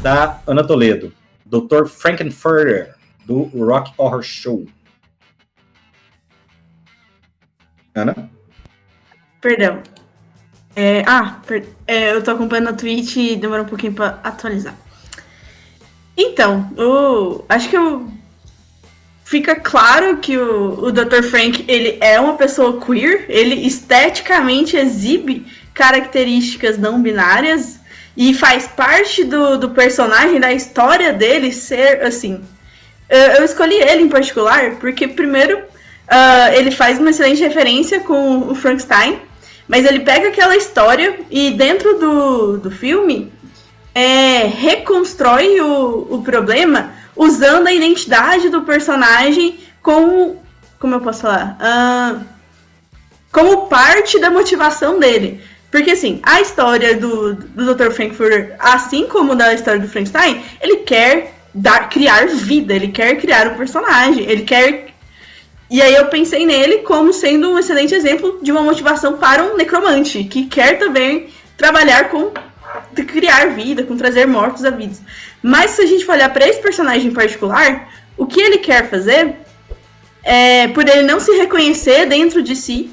da Ana Toledo. Dr. Frankenfurter, do Rock Horror Show. Ana? Perdão. Eu tô acompanhando a Twitch e demora um pouquinho pra atualizar. Então, acho que fica claro que o Dr. Frank, ele é uma pessoa queer, ele esteticamente exibe características não binárias e faz parte do personagem, da história dele ser assim. Eu escolhi ele em particular porque, primeiro, ele faz uma excelente referência com o Frankenstein, mas ele pega aquela história e dentro do filme reconstrói o problema usando a identidade do personagem como eu posso falar? Como parte da motivação dele. Porque, assim, a história do Dr. Frankfurter, assim como da história do Frankenstein, ele quer criar vida, ele quer criar um personagem, ele quer... E aí eu pensei nele como sendo um excelente exemplo de uma motivação para um necromante, que quer também trabalhar com criar vida, com trazer mortos à vida. Mas se a gente for olhar para esse personagem em particular, o que ele quer fazer por ele não se reconhecer dentro de si,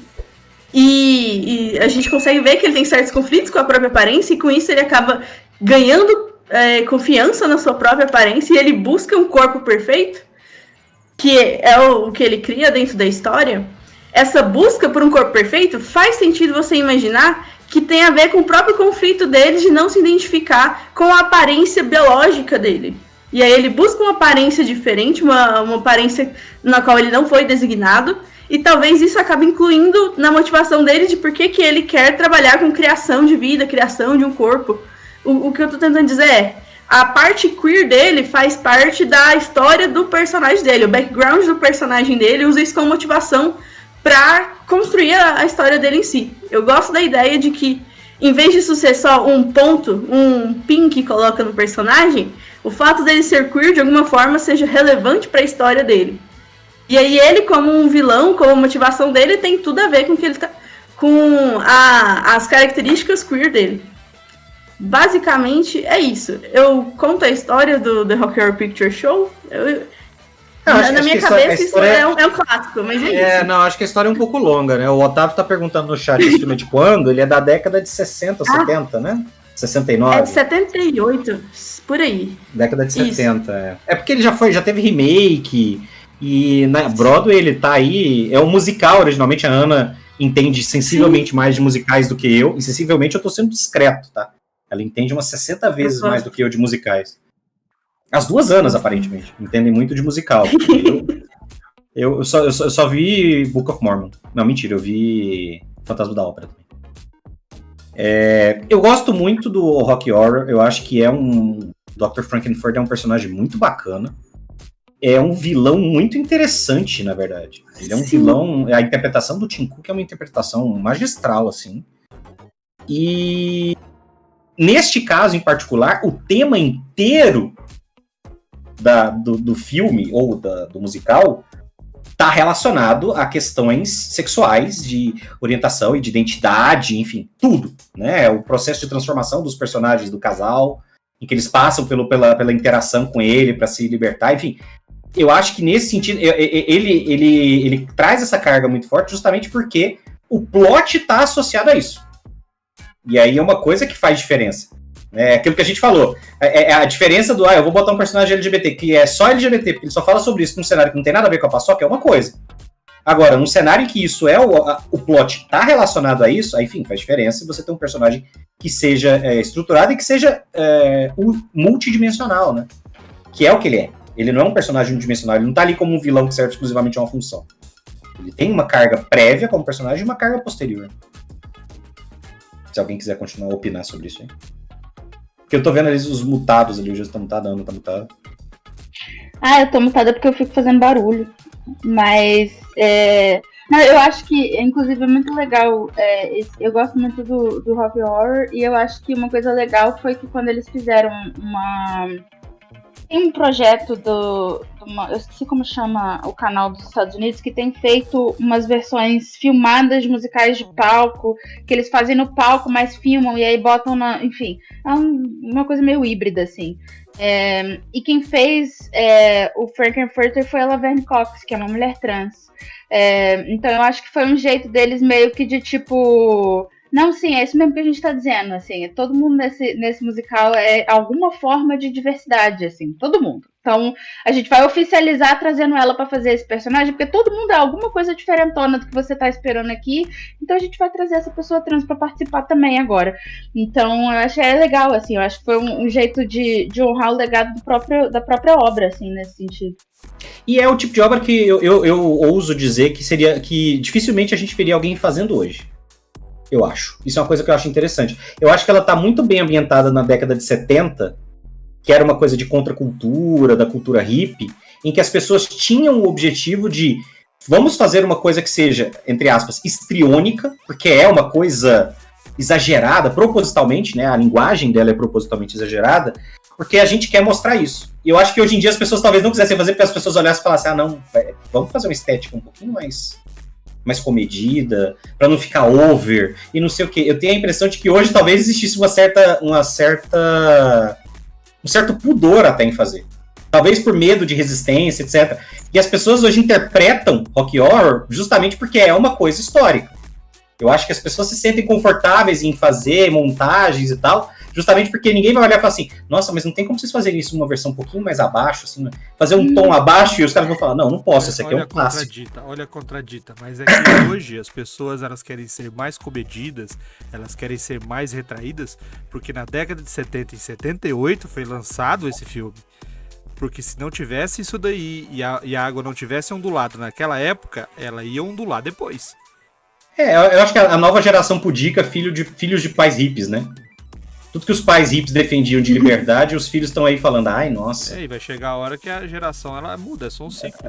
e a gente consegue ver que ele tem certos conflitos com a própria aparência, e com isso ele acaba ganhando confiança na sua própria aparência, e ele busca um corpo perfeito, que é o que ele cria dentro da história. Essa busca por um corpo perfeito faz sentido você imaginar que tem a ver com o próprio conflito dele de não se identificar com a aparência biológica dele. E aí ele busca uma aparência diferente, uma aparência na qual ele não foi designado, e talvez isso acabe incluindo na motivação dele de por que ele quer trabalhar com criação de vida, criação de um corpo. O que eu tô tentando dizer a parte queer dele faz parte da história do personagem dele, o background do personagem dele usa isso como motivação para construir a história dele em si. Eu gosto da ideia de que, em vez disso ser só um ponto, um pin que coloca no personagem, o fato dele ser queer, de alguma forma, seja relevante para a história dele. E aí ele, como um vilão, como a motivação dele, tem tudo a ver com, com as características queer dele. Basicamente, é isso. Eu conto a história do The Rock Horror Picture Show. Na minha cabeça isso é um clássico, mas é isso. Não, acho que a história é um pouco longa, né? O Otávio tá perguntando no chat esse filme é de quando? Ele é da década de 60, 70, né? 69. É de 78, por aí. Década de 70, É porque ele já teve remake, e na Broadway ele tá aí, é um musical originalmente, a Ana entende sensivelmente mais de musicais do que eu, e sensivelmente eu tô sendo discreto, tá? Ela entende umas 60 vezes mais do que eu de musicais. As duas Anas, aparentemente, entendem muito de musical. Eu só vi Book of Mormon. Não, mentira, eu vi Fantasma da Ópera também. Eu gosto muito do Rock Horror, eu acho que Dr. Frankenfurter é um personagem muito bacana. É um vilão muito interessante, na verdade. Ele é um vilão... A interpretação do Tim Cook é uma interpretação magistral, assim. E... neste caso, em particular, o tema inteiro do filme, ou do musical, está relacionado a questões sexuais, de orientação e de identidade, enfim, tudo. Né? O processo de transformação dos personagens do casal, em que eles passam pela interação com ele para se libertar, enfim... Eu acho que nesse sentido, ele traz essa carga muito forte justamente porque o plot está associado a isso. E aí é uma coisa que faz diferença. É aquilo que a gente falou. A diferença do, eu vou botar um personagem LGBT que é só LGBT, porque ele só fala sobre isso num cenário que não tem nada a ver com a paçoca, é uma coisa. Agora, num cenário em que isso o plot está relacionado a isso, aí, enfim, faz diferença você ter um personagem que seja estruturado e que seja multidimensional, né? Que é o que ele é. Ele não é um personagem unidimensional, ele não tá ali como um vilão que serve exclusivamente a uma função. Ele tem uma carga prévia como personagem e uma carga posterior. Se alguém quiser continuar a opinar sobre isso aí. Porque eu tô vendo ali os mutados ali, o Jesus tá mutado, a Ana tá mutada. Eu tô mutada porque eu fico fazendo barulho. Mas, não, eu acho que, inclusive, é muito legal. Eu gosto muito do Rock Horror, e eu acho que uma coisa legal foi que quando eles fizeram Tem um projeto eu esqueci como chama o canal dos Estados Unidos, que tem feito umas versões filmadas musicais de palco, que eles fazem no palco, mas filmam e aí botam enfim, é uma coisa meio híbrida, assim. E quem fez o Frank-N-Furter foi a Laverne Cox, que é uma mulher trans. Então eu acho que foi um jeito deles meio que de tipo... Não, sim, é isso mesmo que a gente tá dizendo, assim, todo mundo nesse musical é alguma forma de diversidade, assim, todo mundo. Então, a gente vai oficializar trazendo ela pra fazer esse personagem, porque todo mundo é alguma coisa diferentona do que você tá esperando aqui, então a gente vai trazer essa pessoa trans pra participar também agora. Então, eu achei legal, assim, eu acho que foi um jeito de honrar o legado da própria obra, assim, nesse sentido. E é o tipo de obra que eu ouso dizer que dificilmente a gente veria alguém fazendo hoje. Eu acho. Isso é uma coisa que eu acho interessante. Eu acho que ela tá muito bem ambientada na década de 70, que era uma coisa de contracultura, da cultura hippie, em que as pessoas tinham o objetivo de vamos fazer uma coisa que seja, entre aspas, histriônica, porque é uma coisa exagerada, propositalmente, né? A linguagem dela é propositalmente exagerada, porque a gente quer mostrar isso. E eu acho que hoje em dia as pessoas talvez não quisessem fazer, porque as pessoas olhassem e falassem, não, vamos fazer uma estética um pouquinho mais comedida, para não ficar over, e não sei o que. Eu tenho a impressão de que hoje talvez existisse um certo pudor até em fazer. Talvez por medo de resistência, etc. E as pessoas hoje interpretam Rock Horror justamente porque é uma coisa histórica. Eu acho que as pessoas se sentem confortáveis em fazer montagens e tal, justamente porque ninguém vai olhar e falar assim, nossa, mas não tem como vocês fazerem isso numa versão um pouquinho mais abaixo, assim, né? Fazer um tom abaixo e os caras vão falar, não posso, esse aqui é um clássico. Olha a contradita, mas é que hoje as pessoas, elas querem ser mais comedidas, elas querem ser mais retraídas, porque na década de 70 e 78 foi lançado esse filme. Porque se não tivesse isso daí e a água não tivesse ondulado naquela época, ela ia ondular depois. Eu acho que a nova geração pudica filhos de pais hippies, né? Tudo que os pais hippies defendiam de liberdade, os filhos estão aí falando, ai, nossa. E vai chegar a hora que a geração, ela muda, é só um ciclo.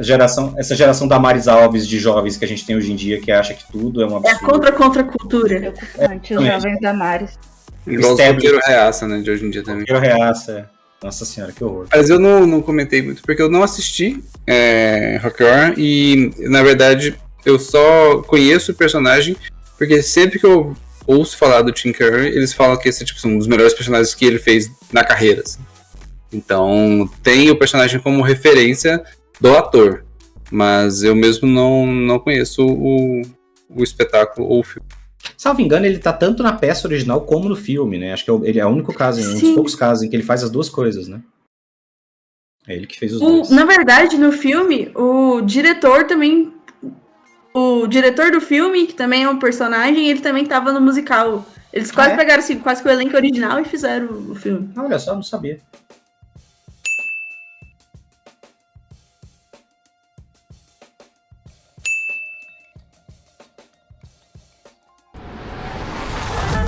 Essa geração da Maris Alves de jovens que a gente tem hoje em dia, que acha que tudo é um absurdo. É a contra-cultura. Os jovens da Maris. Igual os roqueiros reaça, né, de hoje em dia também. Roqueiro reaça, Nossa senhora, que horror. Mas eu não comentei muito, porque eu não assisti Rock Horror, e, na verdade, eu só conheço o personagem porque sempre que eu ouço falar do Tim Curry, eles falam que esse é um dos melhores personagens que ele fez na carreira. Assim. Então, tem o personagem como referência do ator, mas eu mesmo não conheço o espetáculo ou o filme. Salvo engano, ele tá tanto na peça original como no filme, né? Acho que ele é o único caso, um dos poucos casos em que ele faz as duas coisas, né? É ele que fez os dois. Na verdade, no filme, o diretor do filme, que também é um personagem, ele também tava no musical. Eles quase pegaram assim, quase que o elenco original e fizeram o filme. Olha só, não sabia.